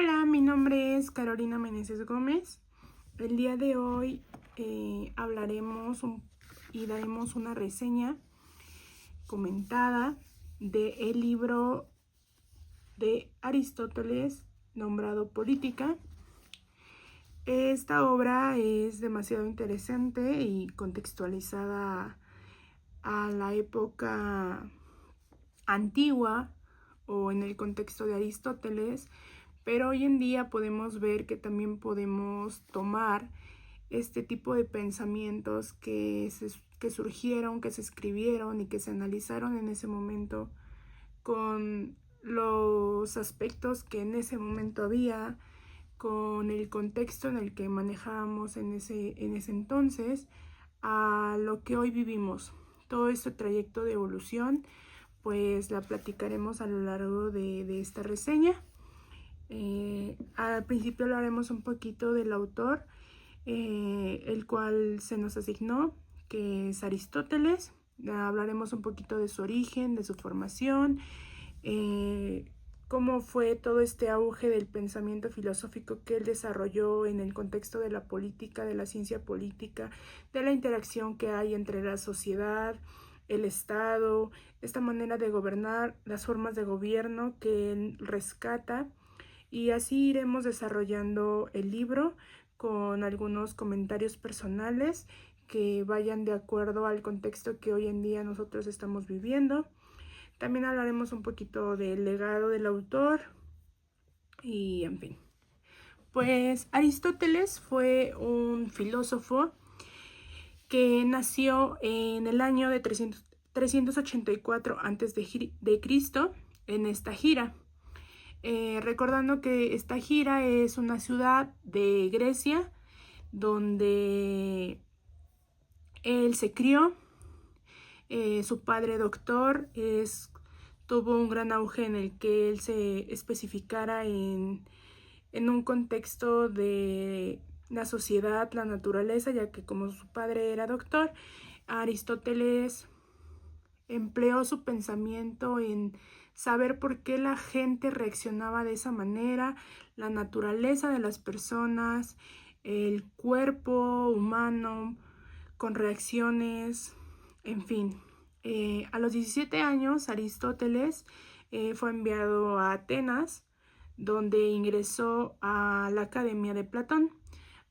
Hola, mi nombre es Carolina Meneses Gómez. El día de hoy hablaremos y daremos una reseña comentada del libro de Aristóteles nombrado Política. Esta obra es demasiado interesante y contextualizada a la época antigua o en el contexto de Aristóteles, pero hoy en día podemos ver que también podemos tomar este tipo de pensamientos que surgieron, que se escribieron y que se analizaron en ese momento con los aspectos que en ese momento había, con el contexto en el que manejábamos en ese entonces, a lo que hoy vivimos. Todo este trayecto de evolución pues la platicaremos a lo largo de esta reseña. Al principio hablaremos un poquito del autor, el cual se nos asignó, que es Aristóteles. Hablaremos un poquito de su origen, de su formación, cómo fue todo este auge del pensamiento filosófico que él desarrolló en el contexto de la política, de la ciencia política, de la interacción que hay entre la sociedad, el Estado, esta manera de gobernar, las formas de gobierno que él rescata, y así iremos desarrollando el libro con algunos comentarios personales que vayan de acuerdo al contexto que hoy en día nosotros estamos viviendo. También hablaremos un poquito del legado del autor y en fin. Pues Aristóteles fue un filósofo que nació en el año de 384 a.C. en esta gira. Recordando que esta gira es una ciudad de Grecia donde él se crió. Su padre doctor tuvo un gran auge en el que él se especificara en un contexto de la sociedad, la naturaleza, ya que como su padre era doctor, Aristóteles empleó su pensamiento en saber por qué la gente reaccionaba de esa manera, la naturaleza de las personas, el cuerpo humano con reacciones, en fin. A los 17 años, Aristóteles fue enviado a Atenas, donde ingresó a la Academia de Platón,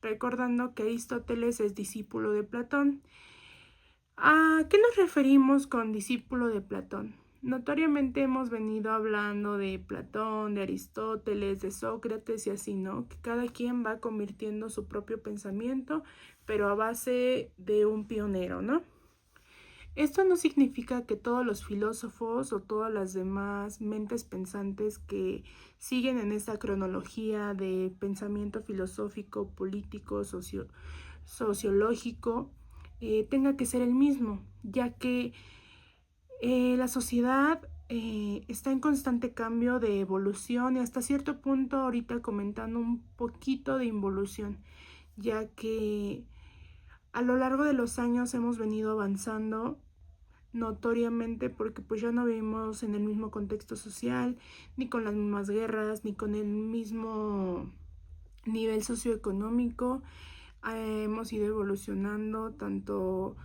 recordando que Aristóteles es discípulo de Platón. ¿A qué nos referimos con discípulo de Platón? Notoriamente hemos venido hablando de Platón, de Aristóteles, de Sócrates y así, ¿no? Que cada quien va convirtiendo su propio pensamiento, pero a base de un pionero, ¿no? Esto no significa que todos los filósofos o todas las demás mentes pensantes que siguen en esta cronología de pensamiento filosófico, político, sociológico, tenga que ser el mismo, ya que la sociedad está en constante cambio de evolución y hasta cierto punto ahorita comentando un poquito de involución, ya que a lo largo de los años hemos venido avanzando notoriamente porque pues ya no vivimos en el mismo contexto social, ni con las mismas guerras, ni con el mismo nivel socioeconómico. Hemos ido evolucionando tanto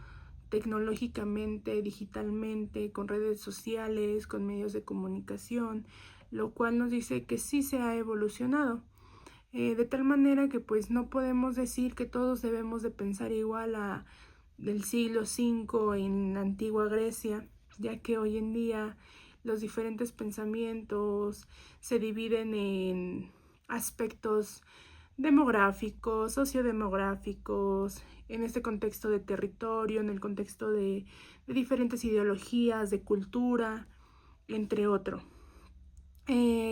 tecnológicamente, digitalmente, con redes sociales, con medios de comunicación, lo cual nos dice que sí se ha evolucionado. De tal manera que pues no podemos decir que todos debemos de pensar igual a del siglo V en la antigua Grecia, ya que hoy en día los diferentes pensamientos se dividen en aspectos demográficos, sociodemográficos, en este contexto de territorio, en el contexto de diferentes ideologías, de cultura, entre otros.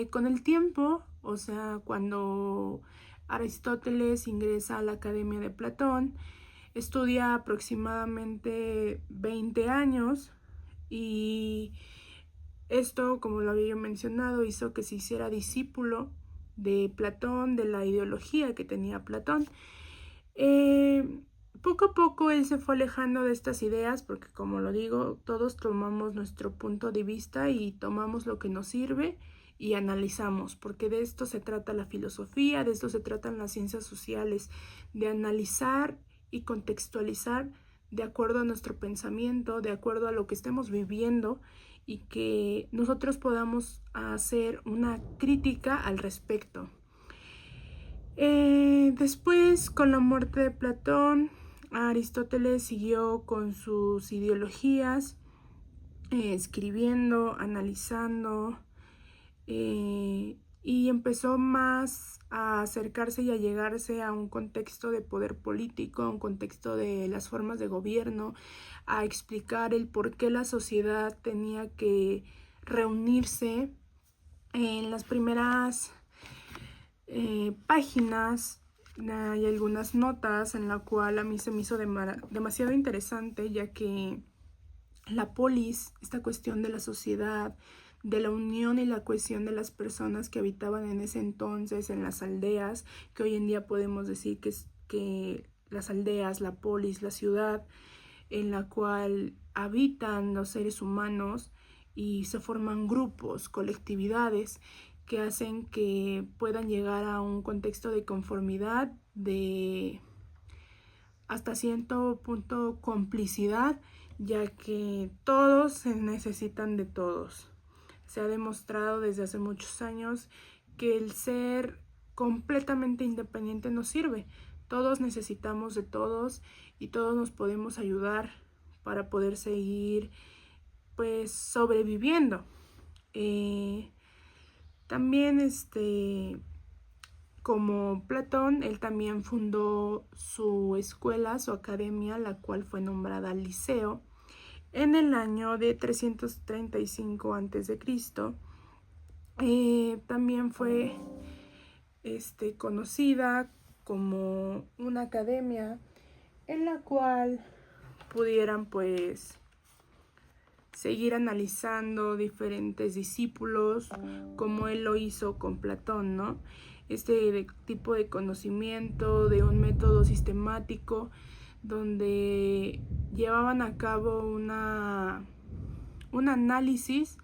Con el tiempo, o sea, cuando Aristóteles ingresa a la Academia de Platón, estudia aproximadamente 20 años y esto, como lo había mencionado, hizo que se hiciera discípulo de Platón, de la ideología que tenía Platón. Poco a poco él se fue alejando de estas ideas porque, como lo digo, todos tomamos nuestro punto de vista y tomamos lo que nos sirve y analizamos, porque de esto se trata la filosofía, de esto se tratan las ciencias sociales, de analizar y contextualizar de acuerdo a nuestro pensamiento, de acuerdo a lo que estemos viviendo, y que nosotros podamos hacer una crítica al respecto. Después, con la muerte de Platón, Aristóteles siguió con sus ideologías, escribiendo, analizando, y empezó más a acercarse y a llegarse a un contexto de poder político, a un contexto de las formas de gobierno, a explicar el por qué la sociedad tenía que reunirse. En las primeras páginas hay algunas notas en la cual a mí se me hizo demasiado interesante, ya que la polis, esta cuestión de la sociedad, de la unión y la cohesión de las personas que habitaban en ese entonces en las aldeas, que hoy en día podemos decir que las aldeas, la polis, la ciudad en la cual habitan los seres humanos y se forman grupos, colectividades que hacen que puedan llegar a un contexto de conformidad, de hasta cierto punto complicidad, ya que todos se necesitan de todos. Se ha demostrado desde hace muchos años que el ser completamente independiente no sirve. Todos necesitamos de todos y todos nos podemos ayudar para poder seguir pues sobreviviendo. También como Platón, él también fundó su escuela, su academia, la cual fue nombrada Liceo, en el año de 335 a.C. También fue conocida como una academia en la cual pudieran pues seguir analizando diferentes discípulos, como él lo hizo con Platón, ¿no? Este tipo de conocimiento, de un método sistemático, donde llevaban a cabo un análisis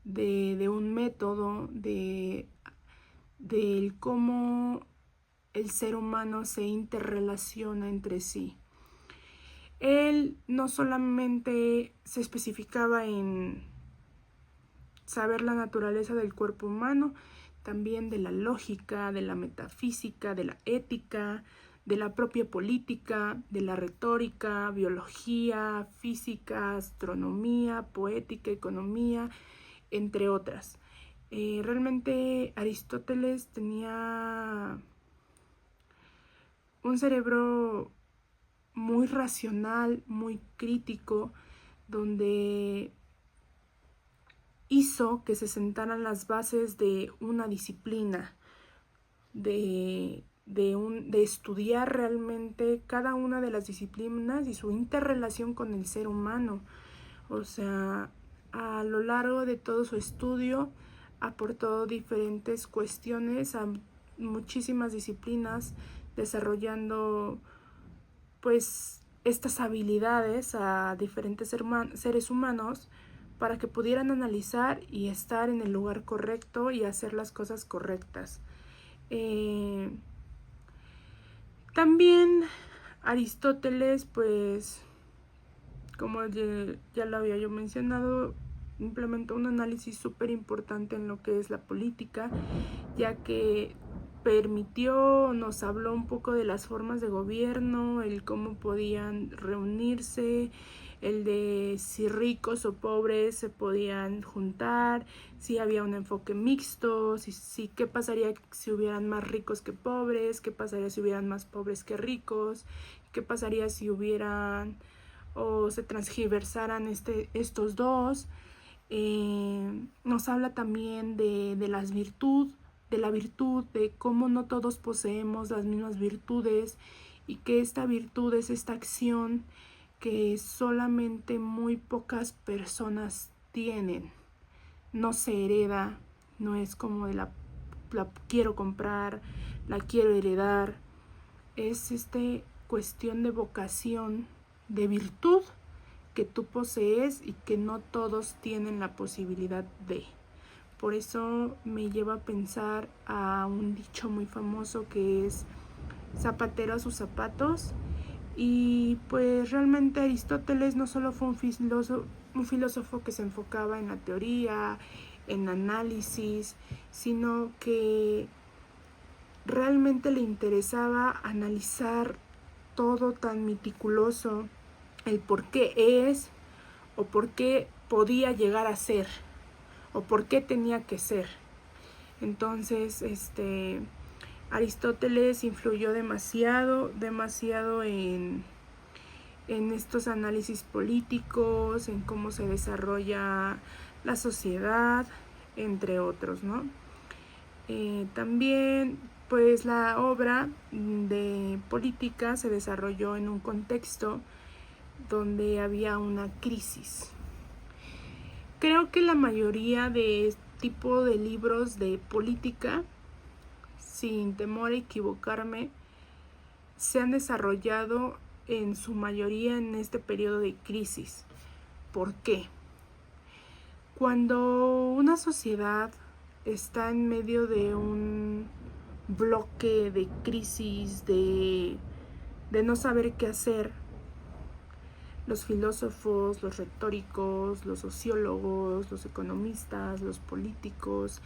de un método, de cómo el ser humano se interrelaciona entre sí. Él no solamente se especificaba en saber la naturaleza del cuerpo humano, también de la lógica, de la metafísica, de la ética, de la propia política, de la retórica, biología, física, astronomía, poética, economía, entre otras. Realmente Aristóteles tenía un cerebro muy racional, muy crítico, donde hizo que se sentaran las bases de una disciplina, de estudiar realmente cada una de las disciplinas y su interrelación con el ser humano. O sea, a lo largo de todo su estudio aportó diferentes cuestiones a muchísimas disciplinas, desarrollando pues estas habilidades a diferentes seres humanos para que pudieran analizar y estar en el lugar correcto y hacer las cosas correctas. También Aristóteles, pues, como ya lo había yo mencionado, implementó un análisis súper importante en lo que es la política, ya que nos habló un poco de las formas de gobierno, el cómo podían reunirse, el de si ricos o pobres se podían juntar, si había un enfoque mixto, si qué pasaría si hubieran más ricos que pobres, qué pasaría si hubieran más pobres que ricos, qué pasaría si hubieran o se transgiversaran estos dos. Nos habla también de la virtud, de cómo no todos poseemos las mismas virtudes y que esta virtud es esta acción que solamente muy pocas personas tienen. No se hereda, no es como de la quiero comprar, la quiero heredar. Es cuestión de vocación, de virtud que tú posees y que no todos tienen la posibilidad de. Por eso me lleva a pensar a un dicho muy famoso que es zapatero a sus zapatos. Y pues realmente Aristóteles no solo fue un filósofo que se enfocaba en la teoría, en análisis, sino que realmente le interesaba analizar todo tan meticuloso, el por qué es o por qué podía llegar a ser o por qué tenía que ser. Entonces, Aristóteles influyó demasiado en estos análisis políticos, en cómo se desarrolla la sociedad, entre otros, ¿no? También, pues la obra de política se desarrolló en un contexto donde había una crisis. Creo que la mayoría de este tipo de libros de política, sin temor a equivocarme, se han desarrollado en su mayoría en este periodo de crisis. ¿Por qué? Cuando una sociedad está en medio de un bloque de crisis, de no saber qué hacer, los filósofos, los retóricos, los sociólogos, los economistas, los políticos,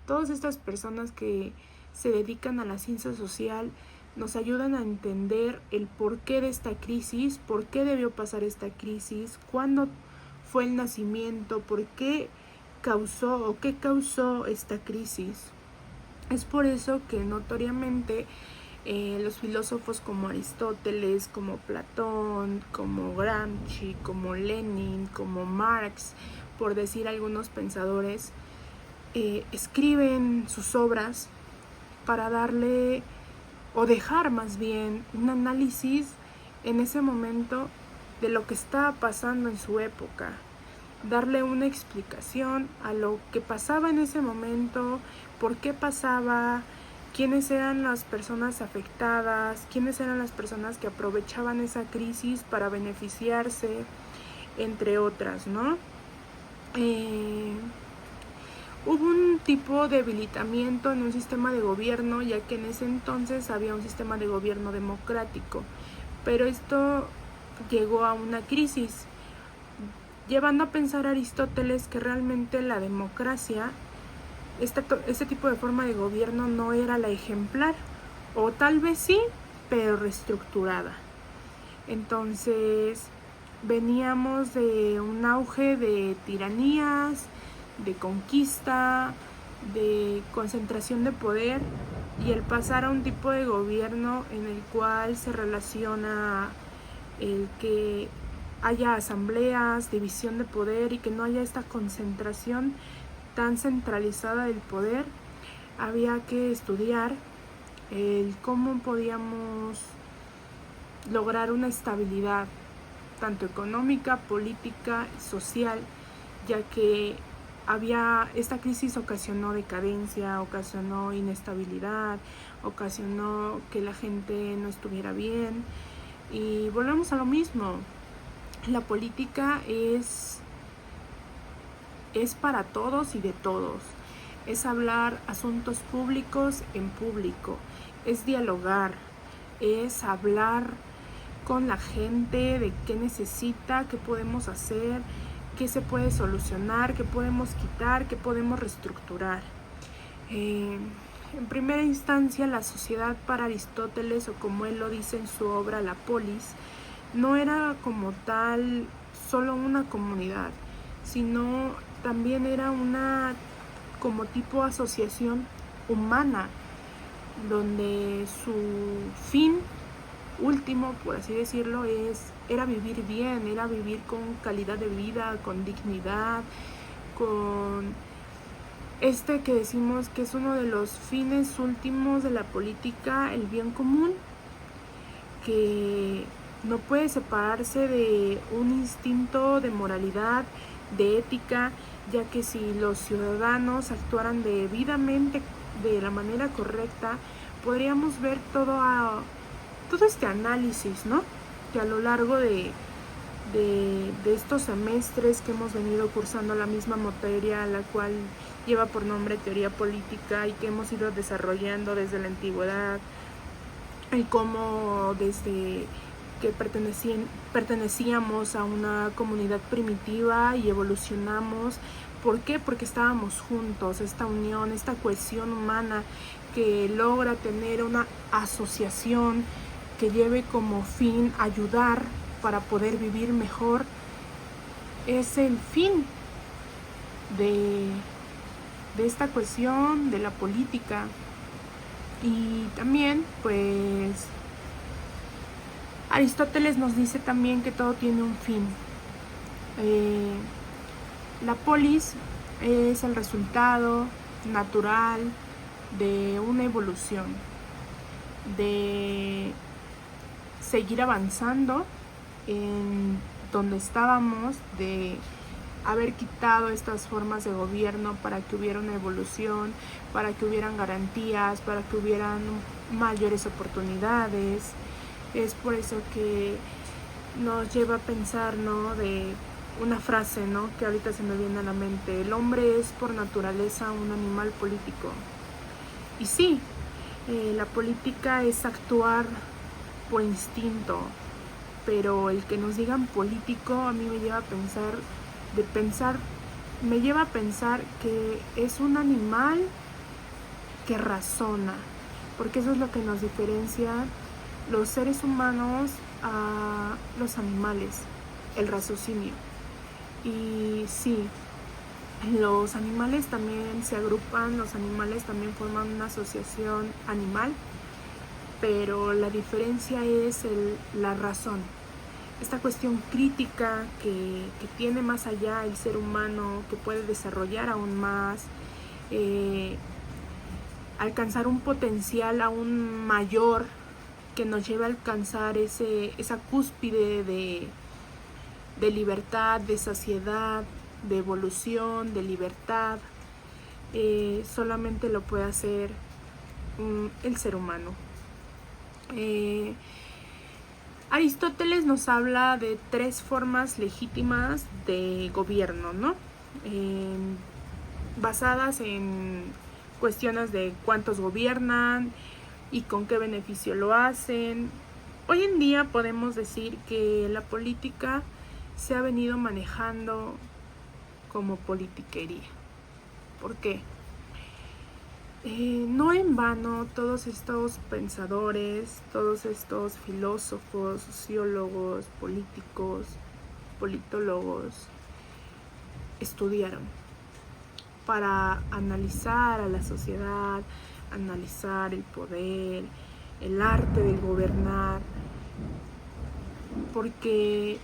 todas estas personas que se dedican a la ciencia social nos ayudan a entender el porqué de esta crisis, por qué debió pasar esta crisis, cuándo fue el nacimiento, por qué causó o qué causó esta crisis. Es por eso que notoriamente los filósofos como Aristóteles, como Platón, como Gramsci, como Lenin, como Marx, por decir algunos pensadores, escriben sus obras para darle o dejar más bien un análisis en ese momento de lo que estaba pasando en su época, darle una explicación a lo que pasaba en ese momento, por qué pasaba, quiénes eran las personas afectadas, quiénes eran las personas que aprovechaban esa crisis para beneficiarse, entre otras, ¿no? Hubo un tipo de debilitamiento en un sistema de gobierno, ya que en ese entonces había un sistema de gobierno democrático, pero esto llegó a una crisis, llevando a pensar a Aristóteles que realmente la democracia, este tipo de forma de gobierno no era la ejemplar, o tal vez sí, pero reestructurada. Entonces veníamos de un auge de tiranías, de conquista, de concentración de poder, y el pasar a un tipo de gobierno en el cual se relaciona el que haya asambleas, división de poder y que no haya esta concentración tan centralizada del poder, había que estudiar el cómo podíamos lograr una estabilidad tanto económica, política y social, ya que esta crisis ocasionó decadencia, ocasionó inestabilidad, ocasionó que la gente no estuviera bien. Y volvemos a lo mismo, la política es para todos y de todos, es hablar asuntos públicos en público, es dialogar, es hablar con la gente de qué necesita, qué podemos hacer, qué se puede solucionar, qué podemos quitar, qué podemos reestructurar. En primera instancia, la sociedad para Aristóteles, o como él lo dice en su obra La Polis, no era como tal solo una comunidad, sino también era una como tipo asociación humana, donde su fin último, por así decirlo, era vivir bien, era vivir con calidad de vida, con dignidad, con que decimos que es uno de los fines últimos de la política, el bien común, que no puede separarse de un instinto de moralidad, de ética, ya que si los ciudadanos actuaran debidamente, de la manera correcta, podríamos ver todo este análisis, ¿no? Que a lo largo de estos semestres que hemos venido cursando la misma materia, la cual lleva por nombre teoría política y que hemos ido desarrollando desde la antigüedad, y cómo desde que pertenecíamos a una comunidad primitiva y evolucionamos. ¿Por qué? Porque estábamos juntos, esta unión, esta cohesión humana que logra tener una asociación que lleve como fin ayudar para poder vivir mejor, es el fin de esta cohesión, de la política. Y también, pues, Aristóteles nos dice también que todo tiene un fin. La polis es el resultado natural de una evolución, de seguir avanzando en donde estábamos, de haber quitado estas formas de gobierno para que hubiera una evolución, para que hubieran garantías, para que hubieran mayores oportunidades. Es por eso que nos lleva a pensar, ¿no?, de una frase, ¿no?, que ahorita se me viene a la mente: el hombre es por naturaleza un animal político. Y sí, la política es actuar por instinto, pero el que nos digan político a mí me lleva a pensar que es un animal que razona, porque eso es lo que nos diferencia los seres humanos a los animales, el raciocinio. Y sí, los animales también se agrupan, los animales también forman una asociación animal, pero la diferencia es la razón, esta cuestión crítica que tiene más allá el ser humano, que puede desarrollar aún más, alcanzar un potencial aún mayor que nos lleve a alcanzar esa cúspide de libertad, de saciedad, de evolución, de libertad. Solamente lo puede hacer el ser humano. Aristóteles nos habla de 3 formas legítimas de gobierno, ¿no? Basadas en cuestiones de cuántos gobiernan y con qué beneficio lo hacen. Hoy en día podemos decir que la política se ha venido manejando como politiquería. ¿Por qué? No en vano todos estos pensadores, todos estos filósofos, sociólogos, políticos, politólogos estudiaron para analizar a la sociedad, analizar el poder, el arte del gobernar, porque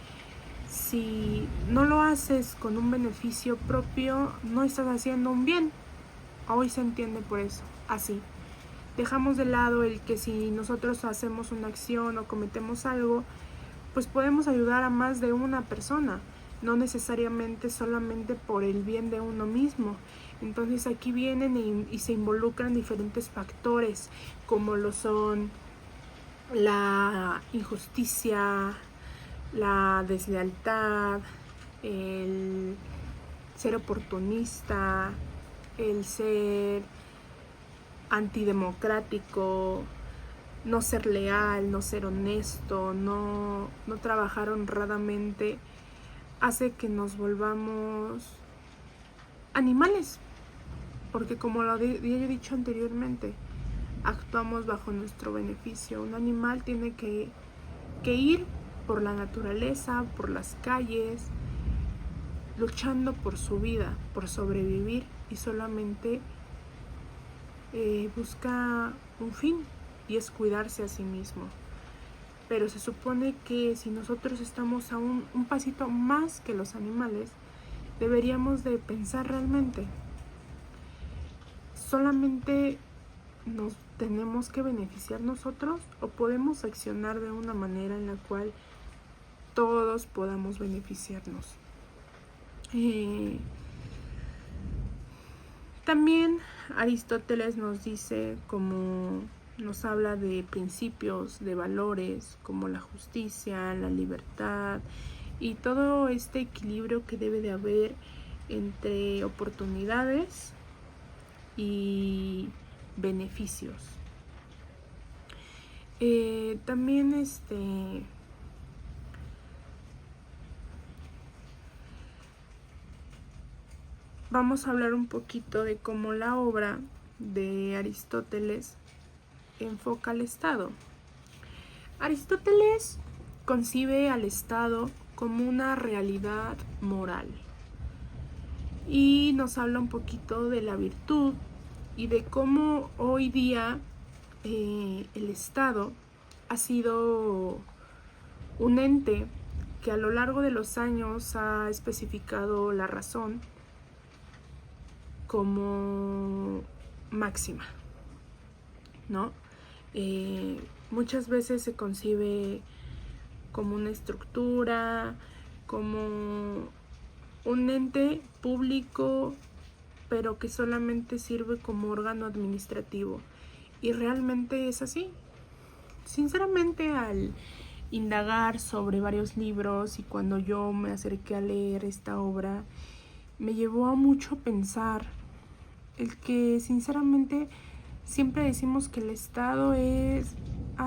si no lo haces con un beneficio propio, no estás haciendo un bien. Hoy se entiende por eso, así. Dejamos de lado el que si nosotros hacemos una acción o cometemos algo, pues podemos ayudar a más de una persona, no necesariamente solamente por el bien de uno mismo. Entonces aquí vienen y se involucran diferentes factores, como lo son la injusticia, la deslealtad, el ser oportunista, el ser antidemocrático, no ser leal, no ser honesto, no trabajar honradamente, hace que nos volvamos animales, porque como lo he dicho anteriormente, actuamos bajo nuestro beneficio. Un animal tiene que ir por la naturaleza, por las calles, luchando por su vida, por sobrevivir, y solamente busca un fin, y es cuidarse a sí mismo. Pero se supone que si nosotros estamos a un pasito más que los animales, deberíamos de pensar realmente, ¿solamente nos tenemos que beneficiar nosotros o podemos accionar de una manera en la cual todos podamos beneficiarnos? También Aristóteles nos dice, como nos habla de principios, de valores como la justicia, la libertad y todo este equilibrio que debe de haber entre oportunidades y beneficios. También vamos a hablar un poquito de cómo la obra de Aristóteles enfoca al Estado. Aristóteles concibe al Estado como una realidad moral y nos habla un poquito de la virtud y de cómo hoy día el Estado ha sido un ente que a lo largo de los años ha especificado la razón como máxima, ¿no? Muchas veces se concibe como una estructura, como un ente público, pero que solamente sirve como órgano administrativo. Y realmente es así. Sinceramente, al indagar sobre varios libros y cuando yo me acerqué a leer esta obra, me llevó a mucho pensar el que sinceramente siempre decimos que el Estado es,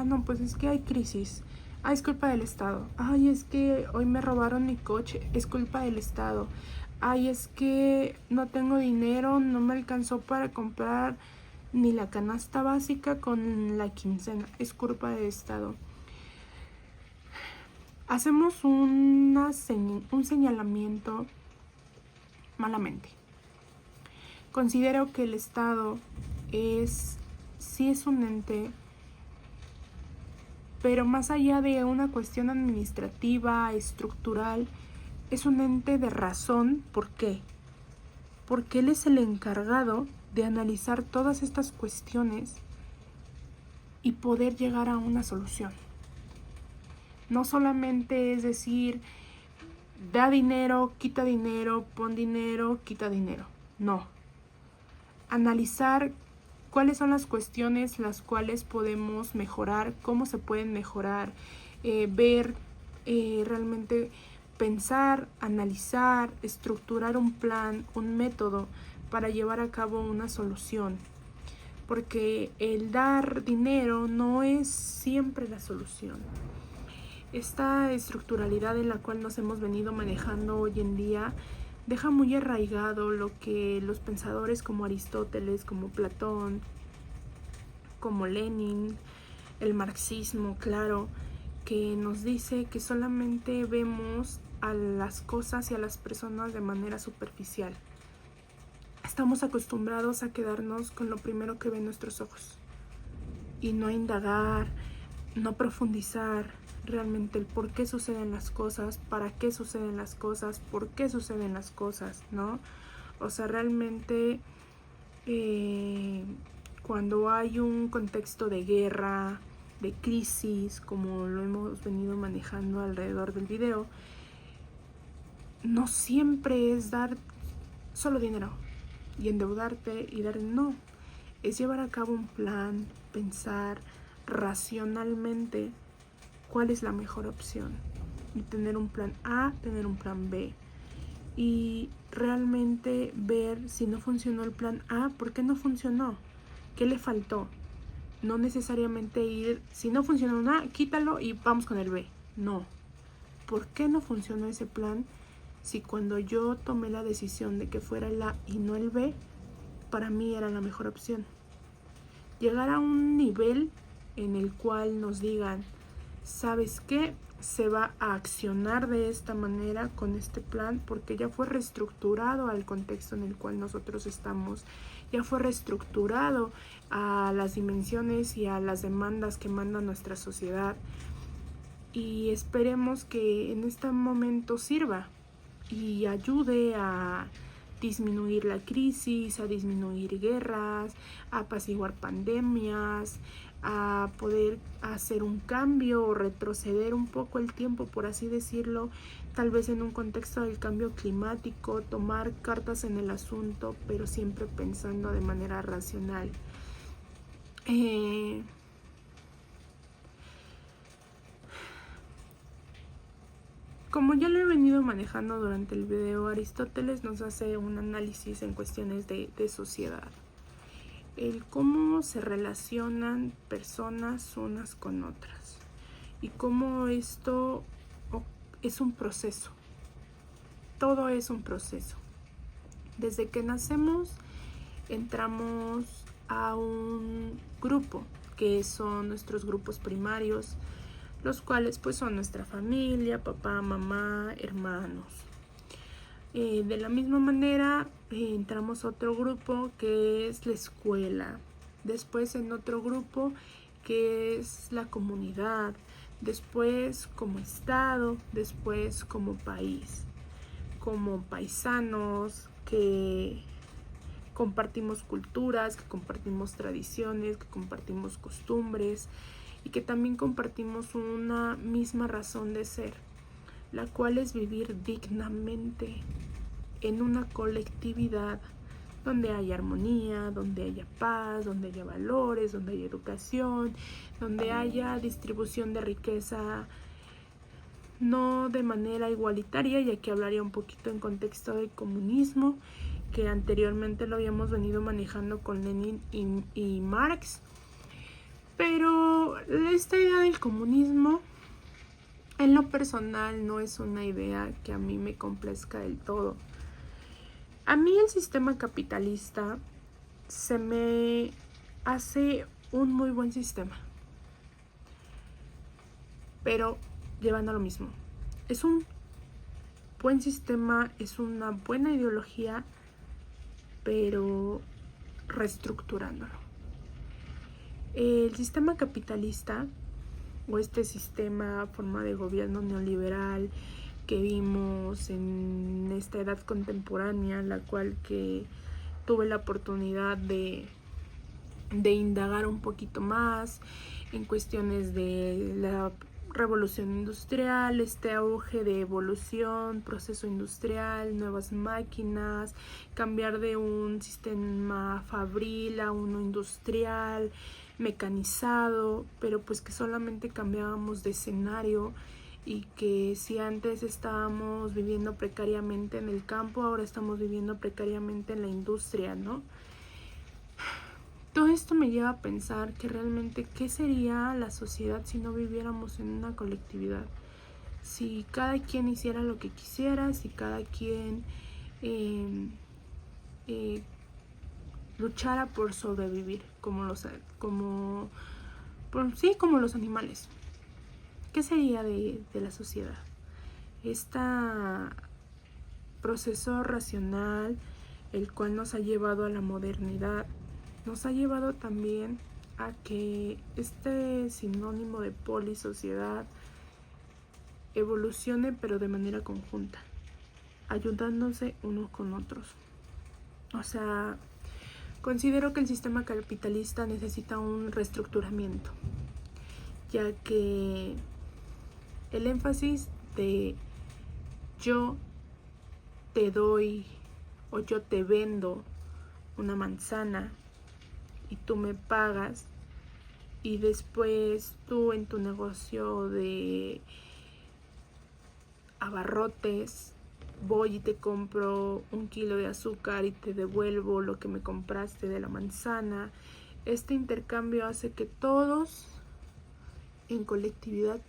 no, pues es que hay crisis, es culpa del Estado, es que hoy me robaron mi coche, es culpa del Estado, es que no tengo dinero, no me alcanzó para comprar ni la canasta básica con la quincena, es culpa del Estado. Hacemos un señalamiento malamente. Considero que el Estado sí es un ente, pero más allá de una cuestión administrativa, estructural, es un ente de razón. ¿Por qué? Porque él es el encargado de analizar todas estas cuestiones y poder llegar a una solución. No solamente es decir, da dinero, quita dinero, pon dinero, quita dinero. No. Analizar cuáles son las cuestiones las cuales podemos mejorar, cómo se pueden mejorar, ver, realmente pensar, analizar, estructurar un plan, un método para llevar a cabo una solución. Porque el dar dinero no es siempre la solución. Esta estructuralidad en la cual nos hemos venido manejando hoy en día deja muy arraigado lo que los pensadores como Aristóteles, como Platón, como Lenin, el marxismo, claro, que nos dice que solamente vemos a las cosas y a las personas de manera superficial. Estamos acostumbrados a quedarnos con lo primero que ven nuestros ojos y no indagar, no profundizar realmente el por qué suceden las cosas, para qué suceden las cosas, por qué suceden las cosas, ¿no? O sea, realmente cuando hay un contexto de guerra, de crisis, como lo hemos venido manejando alrededor del video, no siempre es dar solo dinero y endeudarte y dar, no, es llevar a cabo un plan, pensar racionalmente cuál es la mejor opción y tener un plan A, tener un plan B y realmente ver si no funcionó el plan A, ¿por qué no funcionó? ¿Qué le faltó? No necesariamente ir, si no funcionó un A, quítalo y vamos con el B. No. ¿Por qué no funcionó ese plan si cuando yo tomé la decisión de que fuera el A y no el B, para mí era la mejor opción? Llegar a un nivel en el cual nos digan, ¿sabes qué? Se va a accionar de esta manera con este plan porque ya fue reestructurado al contexto en el cual nosotros estamos, ya fue reestructurado a las dimensiones y a las demandas que manda nuestra sociedad y esperemos que en este momento sirva y ayude a disminuir la crisis, a disminuir guerras, a apaciguar pandemias, a poder hacer un cambio o retroceder un poco el tiempo, por así decirlo, tal vez en un contexto del cambio climático, tomar cartas en el asunto, pero siempre pensando de manera racional. Como ya lo he venido manejando durante el video, Aristóteles nos hace un análisis en cuestiones de sociedad. el cómo se relacionan personas unas con otras y cómo esto es un proceso. Todo es un proceso. Desde que nacemos entramos a un grupo que son nuestros grupos primarios, los cuales pues son nuestra familia, papá, mamá, hermanos. De la misma manera entramos a otro grupo que es la escuela, después en otro grupo que es la comunidad, después como estado, después como país, como paisanos que compartimos culturas, que compartimos tradiciones, que compartimos costumbres y que también compartimos una misma razón de ser, la cual es vivir dignamente en una colectividad donde haya armonía, donde haya paz, donde haya valores, donde haya educación, donde haya distribución de riqueza, no de manera igualitaria, ya que hablaría un poquito en contexto de comunismo, que anteriormente lo habíamos venido manejando con Lenin y Marx. Pero esta idea del comunismo, en lo personal, no es una idea que a mí me complazca del todo. A mí el sistema capitalista se me hace un muy buen sistema, pero llevando a lo mismo. Es un buen sistema, es una buena ideología, pero reestructurándolo. El sistema capitalista o este sistema, forma de gobierno neoliberal que vimos en esta edad contemporánea, la cual que tuve la oportunidad de indagar un poquito más en cuestiones de la revolución industrial, este auge de evolución, proceso industrial, nuevas máquinas, cambiar de un sistema fabril a uno industrial, mecanizado, pero pues que solamente cambiábamos de escenario y que si antes estábamos viviendo precariamente en el campo, ahora estamos viviendo precariamente en la industria, ¿no? Todo esto me lleva a pensar que realmente qué sería la sociedad si no viviéramos en una colectividad. Si cada quien hiciera lo que quisiera, si cada quien luchara por sobrevivir como los animales. ¿Qué sería de la sociedad? Este proceso racional, el cual nos ha llevado a la modernidad, nos ha llevado también a que este sinónimo de polisociedad evolucione, pero de manera conjunta, ayudándose unos con otros. O sea, considero que el sistema capitalista necesita un reestructuramiento, ya que el énfasis de yo te doy o yo te vendo una manzana y tú me pagas, y después tú en tu negocio de abarrotes voy y te compro 1 kilo de azúcar y te devuelvo lo que me compraste de la manzana. Este intercambio hace que todos en colectividad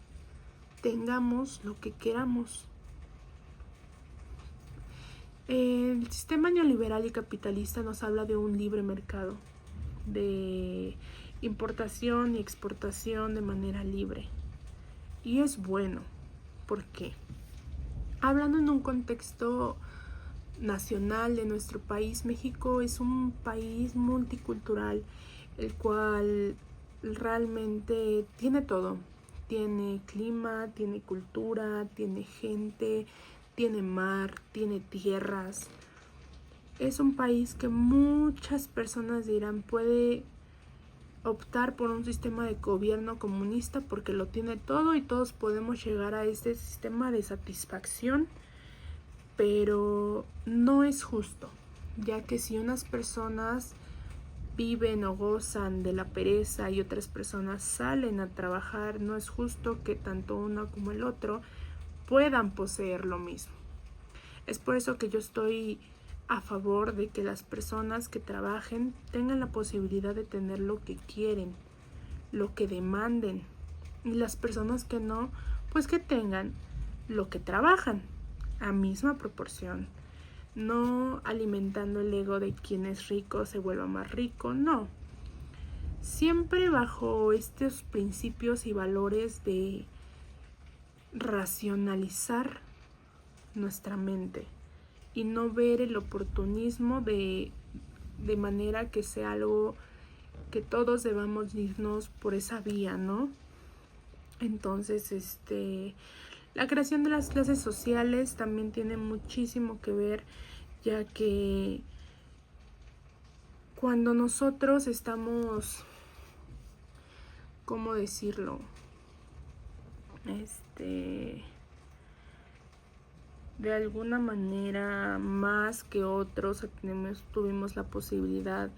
tengamos lo que queramos. El sistema neoliberal y capitalista nos habla de un libre mercado, de importación y exportación de manera libre. Y es bueno. ¿Por qué? Hablando en un contexto nacional de nuestro país, México es un país multicultural, el cual realmente tiene todo. Tiene clima, tiene cultura, tiene gente, tiene mar, tiene tierras. Es un país que muchas personas dirán puede optar por un sistema de gobierno comunista porque lo tiene todo y todos podemos llegar a este sistema de satisfacción, pero no es justo, ya que si unas personas viven o gozan de la pereza y otras personas salen a trabajar, no es justo que tanto uno como el otro puedan poseer lo mismo. Es por eso que yo estoy a favor de que las personas que trabajen tengan la posibilidad de tener lo que quieren, lo que demanden, y las personas que no, pues que tengan lo que trabajan a misma proporción, no alimentando el ego de quien es rico se vuelva más rico, no, siempre bajo estos principios y valores de racionalizar nuestra mente y no ver el oportunismo de manera que sea algo que todos debamos irnos por esa vía, ¿no? Entonces, la creación de las clases sociales también tiene muchísimo que ver, ya que cuando nosotros estamos, ¿cómo decirlo? De alguna manera más que otros tuvimos la posibilidad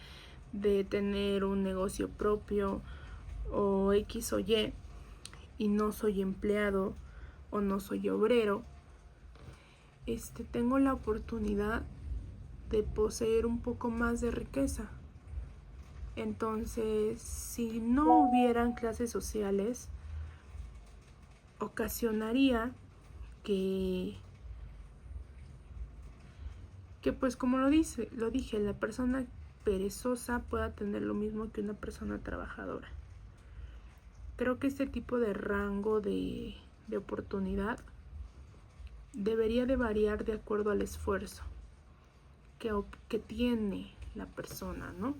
de tener un negocio propio o X o y no soy empleado o no soy obrero, tengo la oportunidad de poseer un poco más de riqueza. Entonces, si no hubieran clases sociales, ocasionaría que pues como lo dije, la persona perezosa pueda tener lo mismo que una persona trabajadora. Creo que este tipo de rango de oportunidad debería de variar de acuerdo al esfuerzo que tiene la persona, ¿no?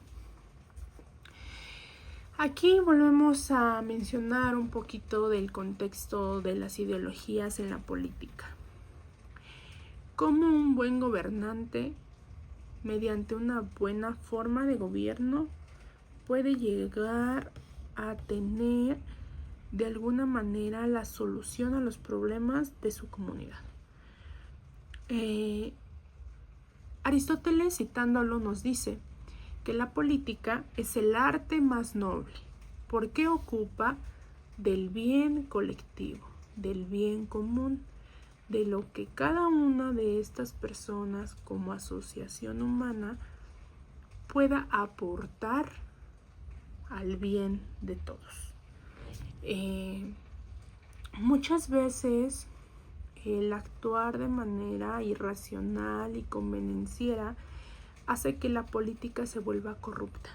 Aquí volvemos a mencionar un poquito del contexto de las ideologías en la política. Cómo un buen gobernante, mediante una buena forma de gobierno, puede llegar a tener de alguna manera la solución a los problemas de su comunidad. Aristóteles, citándolo, nos dice que la política es el arte más noble, porque ocupa del bien colectivo, del bien común, de lo que cada una de estas personas como asociación humana pueda aportar al bien de todos. Muchas veces el actuar de manera irracional y convenenciera hace que la política se vuelva corrupta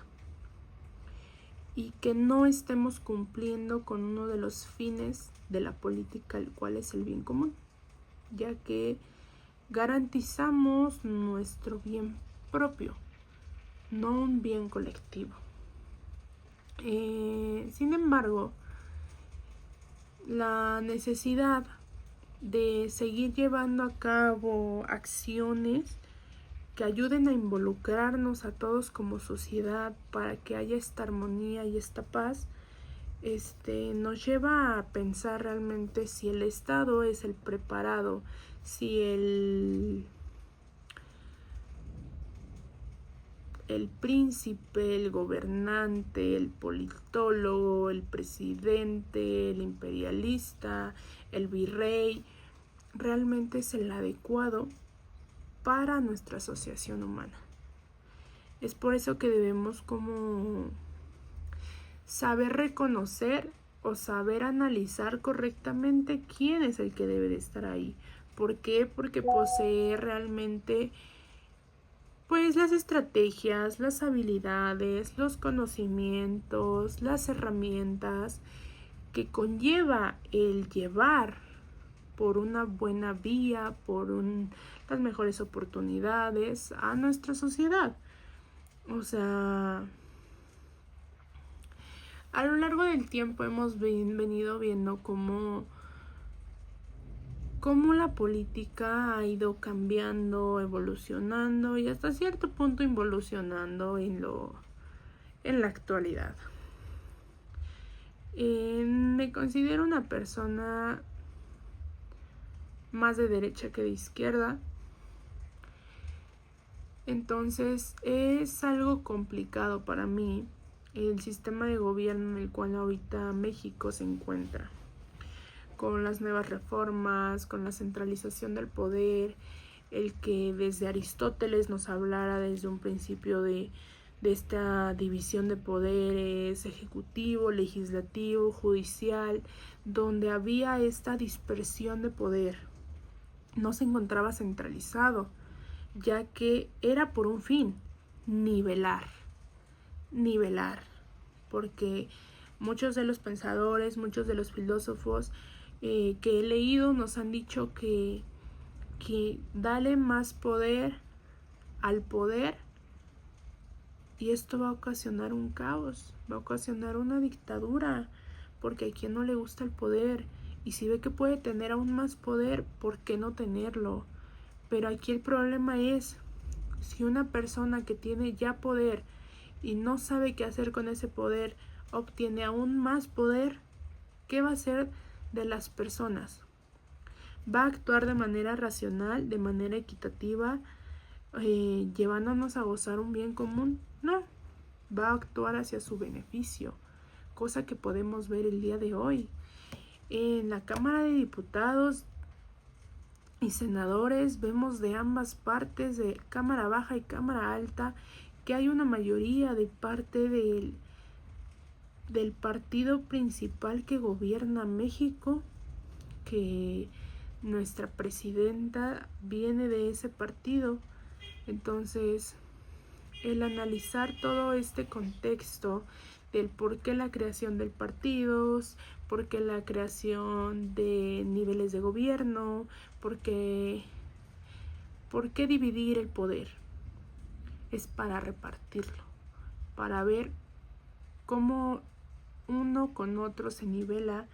y que no estemos cumpliendo con uno de los fines de la política, el cual es el bien común, ya que garantizamos nuestro bien propio, no un bien colectivo. Sin embargo, la necesidad de seguir llevando a cabo acciones que ayuden a involucrarnos a todos como sociedad para que haya esta armonía y esta paz, nos lleva a pensar realmente si el Estado es el preparado, si el príncipe, el gobernante, el politólogo, el presidente, el imperialista, el virrey, realmente es el adecuado para nuestra asociación humana. Es por eso que debemos como saber reconocer o saber analizar correctamente quién es el que debe de estar ahí. ¿Por qué? Porque posee realmente pues las estrategias, las habilidades, los conocimientos, las herramientas que conlleva el llevar por una buena vía, por las mejores oportunidades a nuestra sociedad. O sea, a lo largo del tiempo hemos venido viendo cómo la política ha ido cambiando, evolucionando y hasta cierto punto involucionando en la actualidad. Me considero una persona más de derecha que de izquierda. Entonces es algo complicado para mí el sistema de gobierno en el cual ahorita México se encuentra, con las nuevas reformas, con la centralización del poder, el que desde Aristóteles nos hablara desde un principio de esta división de poderes, ejecutivo, legislativo, judicial, donde había esta dispersión de poder. No se encontraba centralizado, ya que era por un fin, nivelar, porque muchos de los pensadores, muchos de los filósofos que he leído nos han dicho que dale más poder al poder y esto va a ocasionar un caos, va a ocasionar una dictadura, porque a quien no le gusta el poder y si ve que puede tener aún más poder, ¿por qué no tenerlo? Pero aquí el problema es, si una persona que tiene ya poder y no sabe qué hacer con ese poder, obtiene aún más poder, ¿qué va a hacer de las personas? ¿Va a actuar de manera racional, de manera equitativa, llevándonos a gozar un bien común? No, va a actuar hacia su beneficio, cosa que podemos ver el día de hoy. En la Cámara de Diputados y senadores vemos de ambas partes, de Cámara Baja y Cámara Alta, que hay una mayoría de parte del partido principal que gobierna México, que nuestra presidenta viene de ese partido. Entonces, el analizar todo este contexto del por qué la creación de partidos, por qué la creación de niveles de gobierno, por qué dividir el poder, es para repartirlo, para ver cómo uno con otro se nivela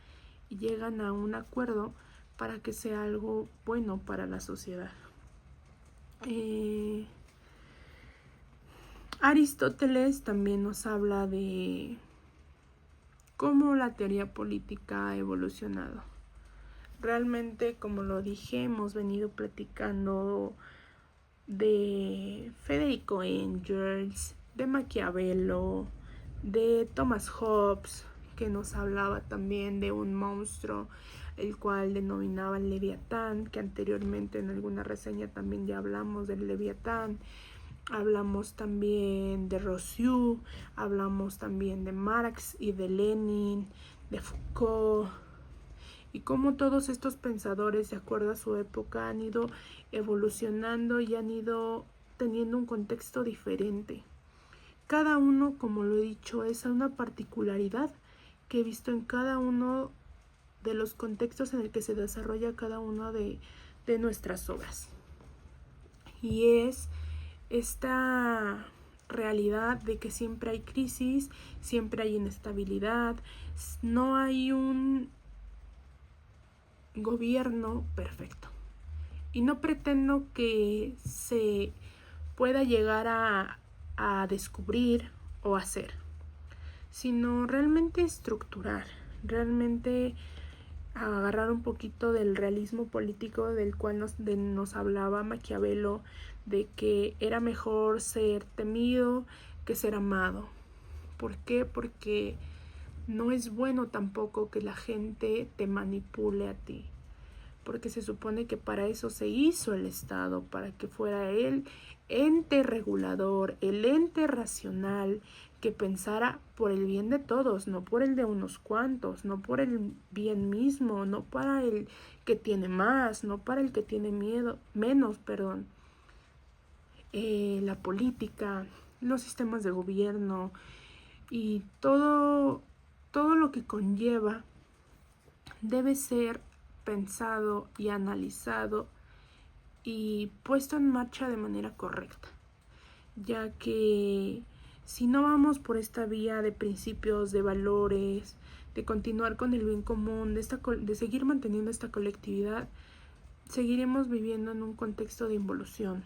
y llegan a un acuerdo para que sea algo bueno para la sociedad. Aristóteles también nos habla de cómo la teoría política ha evolucionado. Realmente, como lo dije, hemos venido platicando de Federico Engels, de Maquiavelo, de Thomas Hobbes, que nos hablaba también de un monstruo, el cual denominaban Leviatán, que anteriormente en alguna reseña también ya hablamos del Leviatán. Hablamos también de Rousseau, hablamos también de Marx y de Lenin, de Foucault, y cómo todos estos pensadores, de acuerdo a su época, han ido evolucionando y han ido teniendo un contexto diferente. Cada uno, como lo he dicho, es una particularidad que he visto en cada uno de los contextos en el que se desarrolla cada una de nuestras obras. Y es esta realidad de que siempre hay crisis, siempre hay inestabilidad, no hay un gobierno perfecto. Y no pretendo que se pueda llegar a descubrir o hacer, sino realmente estructurar, realmente agarrar un poquito del realismo político del cual nos hablaba Maquiavelo, de que era mejor ser temido que ser amado. ¿Por qué? Porque no es bueno tampoco que la gente te manipule a ti, porque se supone que para eso se hizo el Estado, para que fuera el ente regulador, el ente racional, que pensara por el bien de todos, no por el de unos cuantos, no por el bien mismo, no para el que tiene más, no para el que tiene menos. La política, los sistemas de gobierno y todo lo que conlleva debe ser pensado y analizado y puesto en marcha de manera correcta, ya que si no vamos por esta vía de principios, de valores, de continuar con el bien común, de seguir manteniendo esta colectividad, seguiremos viviendo en un contexto de involución.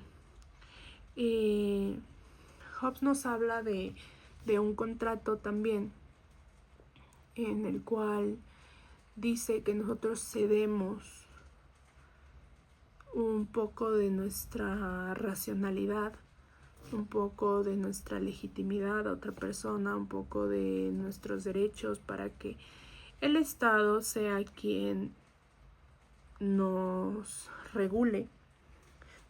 Hobbes nos habla de un contrato también, en el cual dice que nosotros cedemos un poco de nuestra racionalidad, un poco de nuestra legitimidad a otra persona, un poco de nuestros derechos para que el Estado sea quien nos regule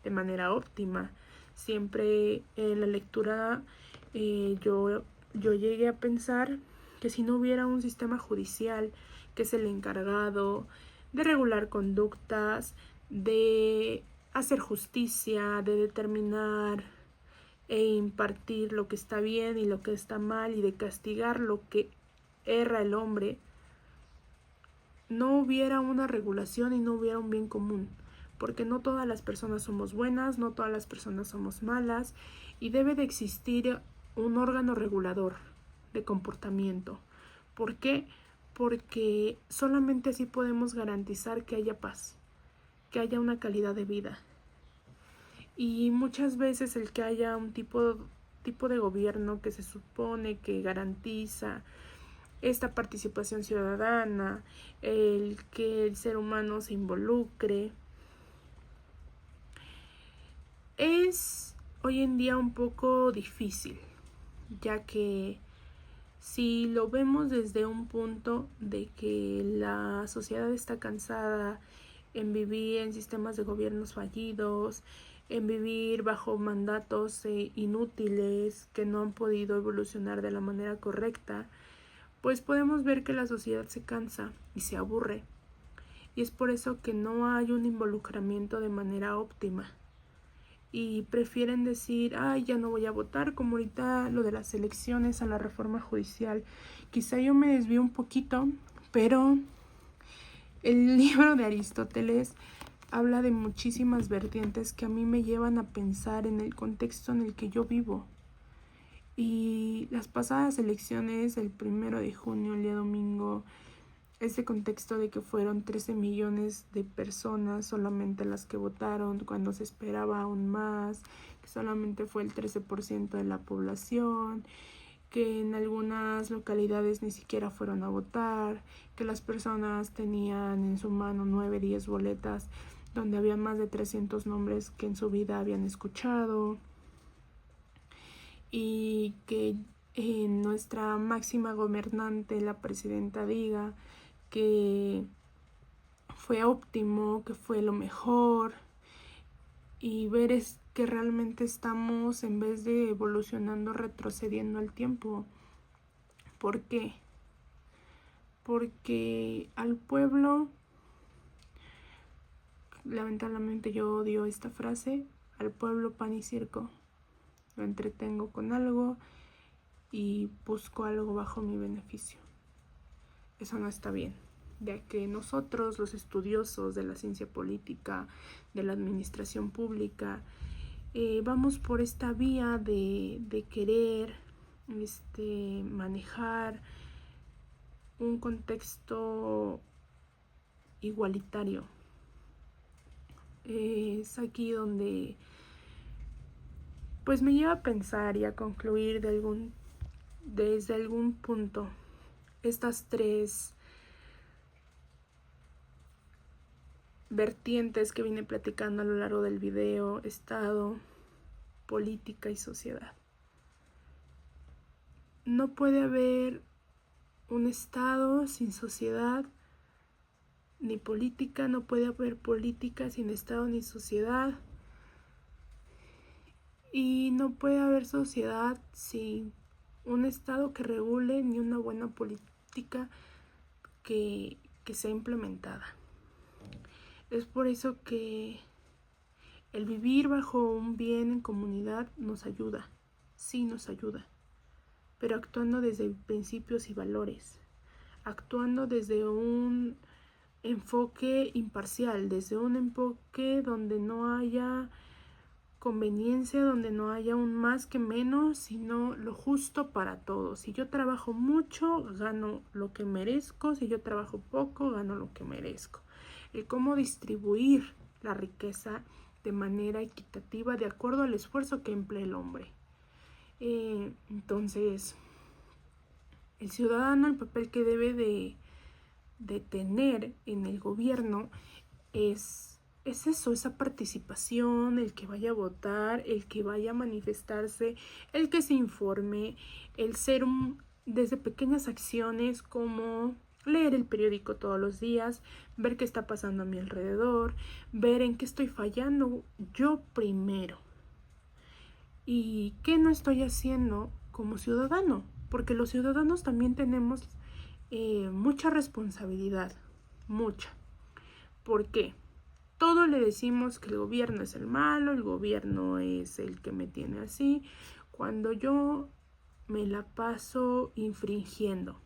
de manera óptima. Siempre en la lectura yo llegué a pensar que si no hubiera un sistema judicial que es el encargado de regular conductas, de hacer justicia, de determinar e impartir lo que está bien y lo que está mal y de castigar lo que erra el hombre, no hubiera una regulación y no hubiera un bien común, porque no todas las personas somos buenas, no todas las personas somos malas, y debe de existir un órgano regulador de comportamiento. ¿Por qué? Porque solamente así podemos garantizar que haya paz, que haya una calidad de vida. Y muchas veces el que haya un tipo de gobierno que se supone que garantiza esta participación ciudadana, el que el ser humano se involucre, es hoy en día un poco difícil, ya que si lo vemos desde un punto de que la sociedad está cansada en vivir en sistemas de gobiernos fallidos, en vivir bajo mandatos inútiles que no han podido evolucionar de la manera correcta, pues podemos ver que la sociedad se cansa y se aburre. Y es por eso que no hay un involucramiento de manera óptima. Y prefieren decir, ay, ya no voy a votar, como ahorita lo de las elecciones a la reforma judicial. Quizá yo me desvío un poquito, pero el libro de Aristóteles habla de muchísimas vertientes que a mí me llevan a pensar en el contexto en el que yo vivo. Y las pasadas elecciones, el 1 de junio, el día domingo, ese contexto de que fueron 13 millones de personas solamente las que votaron, cuando se esperaba aún más, que solamente fue el 13% de la población, que en algunas localidades ni siquiera fueron a votar, que las personas tenían en su mano 9, 10 boletas donde había más de 300 nombres que en su vida habían escuchado, y que nuestra máxima gobernante, la presidenta, diga que fue óptimo, que fue lo mejor, y ver es que realmente estamos, en vez de evolucionando, retrocediendo al tiempo. ¿Por qué? Porque al pueblo, lamentablemente yo odio esta frase, al pueblo pan y circo. Lo entretengo con algo y busco algo bajo mi beneficio. Eso no está bien, ya que nosotros, los estudiosos de la ciencia política, de la administración pública, vamos por esta vía de querer manejar un contexto igualitario. Es aquí donde pues me lleva a pensar y a concluir desde algún punto estas tres vertientes que vine platicando a lo largo del video: Estado, política y sociedad. No puede haber un Estado sin sociedad ni política, no puede haber política sin Estado ni sociedad, y no puede haber sociedad sin un Estado que regule ni una buena política que sea implementada. Es por eso que el vivir bajo un bien en comunidad nos ayuda, sí nos ayuda, pero actuando desde principios y valores, actuando desde un enfoque imparcial, desde un enfoque donde no haya conveniencia, donde no haya un más que menos, sino lo justo para todos. Si yo trabajo mucho, gano lo que merezco; si yo trabajo poco, gano lo que merezco. El cómo distribuir la riqueza de manera equitativa de acuerdo al esfuerzo que emplee el hombre. Entonces, el ciudadano, el papel que debe de tener en el gobierno es eso, esa participación, el que vaya a votar, el que vaya a manifestarse, el que se informe, el ser desde pequeñas acciones como leer el periódico todos los días, ver qué está pasando a mi alrededor, ver en qué estoy fallando yo primero y qué no estoy haciendo como ciudadano, porque los ciudadanos también tenemos mucha responsabilidad, mucha. ¿Por qué? Todo le decimos que el gobierno es el malo, el gobierno es el que me tiene así, cuando yo me la paso infringiendo.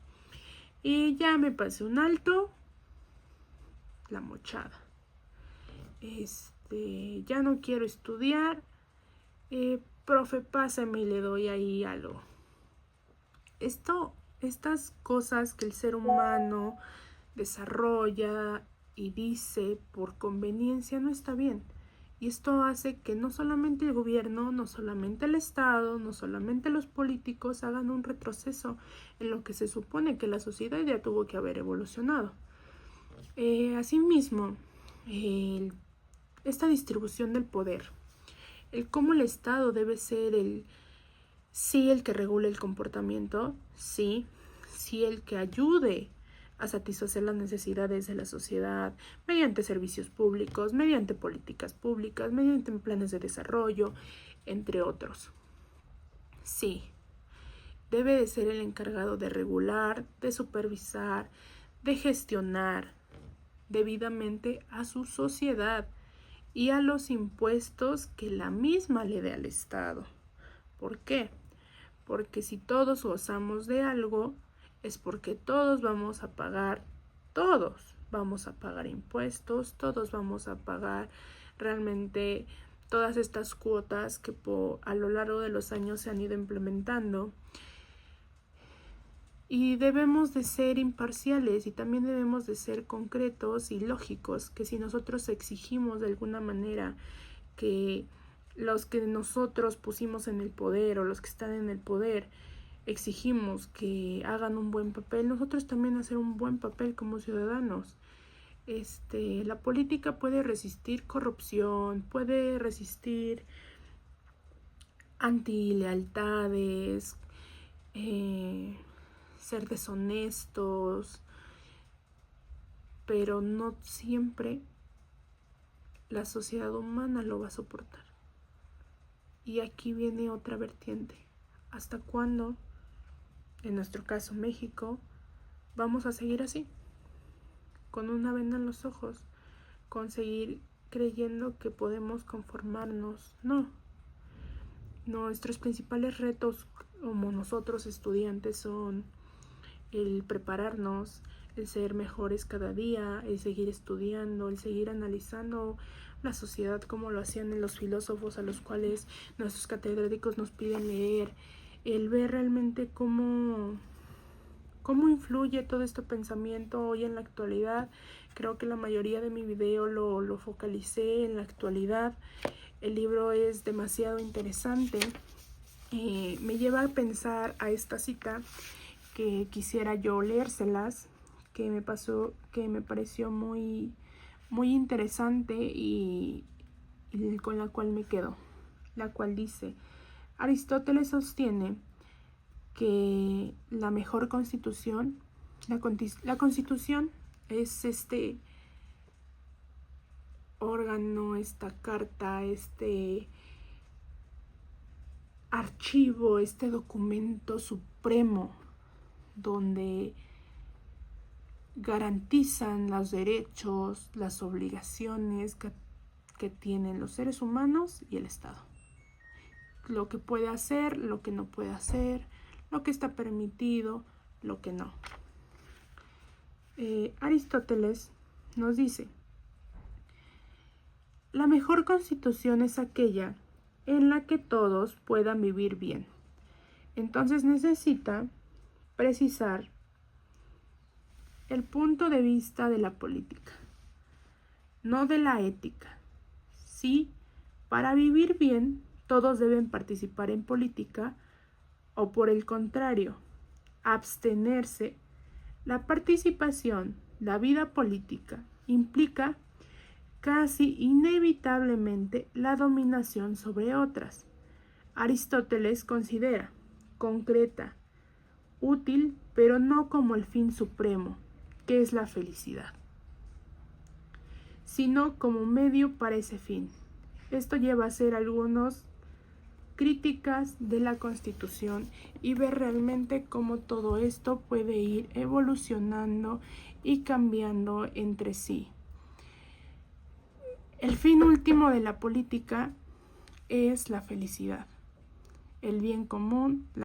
Y ya me pasé un alto, la mochada. Ya no quiero estudiar, profe, pásame y le doy ahí algo. Estas cosas que el ser humano desarrolla y dice por conveniencia no está bien. Y esto hace que no solamente el gobierno, no solamente el Estado, no solamente los políticos hagan un retroceso en lo que se supone que la sociedad ya tuvo que haber evolucionado. Asimismo, esta distribución del poder, el cómo el Estado debe ser sí el que regule el comportamiento, sí el que ayude a satisfacer las necesidades de la sociedad mediante servicios públicos, mediante políticas públicas, mediante planes de desarrollo, entre otros. Sí, debe de ser el encargado de regular, de supervisar, de gestionar debidamente a su sociedad y a los impuestos que la misma le dé al Estado. ¿Por qué? Porque si todos gozamos de algo, es porque todos vamos a pagar impuestos, todos vamos a pagar realmente todas estas cuotas que a lo largo de los años se han ido implementando. Y debemos de ser imparciales y también debemos de ser concretos y lógicos, que si nosotros exigimos de alguna manera que los que nosotros pusimos en el poder o los que están en el poder exigimos que hagan un buen papel, nosotros también hacer un buen papel como ciudadanos. La política puede resistir corrupción, puede resistir antilealtades, ser deshonestos, pero no siempre la sociedad humana lo va a soportar. Y aquí viene otra vertiente. ¿Hasta cuándo, en nuestro caso México, vamos a seguir así? Con una venda en los ojos, con seguir creyendo que podemos conformarnos. No. Nuestros principales retos como nosotros estudiantes son el prepararnos, el ser mejores cada día, el seguir estudiando, el seguir analizando la sociedad como lo hacían los filósofos a los cuales nuestros catedráticos nos piden leer, el ver realmente cómo influye todo este pensamiento hoy en la actualidad. Creo que la mayoría de mi video lo focalicé en la actualidad. El libro es demasiado interesante. Me lleva a pensar a esta cita que quisiera yo leérselas, que me pareció muy, muy interesante y con la cual me quedo, la cual dice: Aristóteles sostiene que la mejor constitución, la constitución es este órgano, esta carta, este archivo, este documento supremo donde garantizan los derechos, las obligaciones que tienen los seres humanos y el Estado. Lo que puede hacer, lo que no puede hacer, lo que está permitido, lo que no. Aristóteles nos dice: la mejor constitución es aquella en la que todos puedan vivir bien. Entonces necesita precisar el punto de vista de la política, no de la ética. Sí, para vivir bien, todos deben participar en política, o por el contrario, abstenerse. La participación, la vida política, implica casi inevitablemente la dominación sobre otras. Aristóteles considera concreta, útil, pero no como el fin supremo, qué es la felicidad, sino como medio para ese fin. Esto lleva a hacer algunas críticas de la Constitución y ver realmente cómo todo esto puede ir evolucionando y cambiando entre sí. El fin último de la política es la felicidad, el bien común,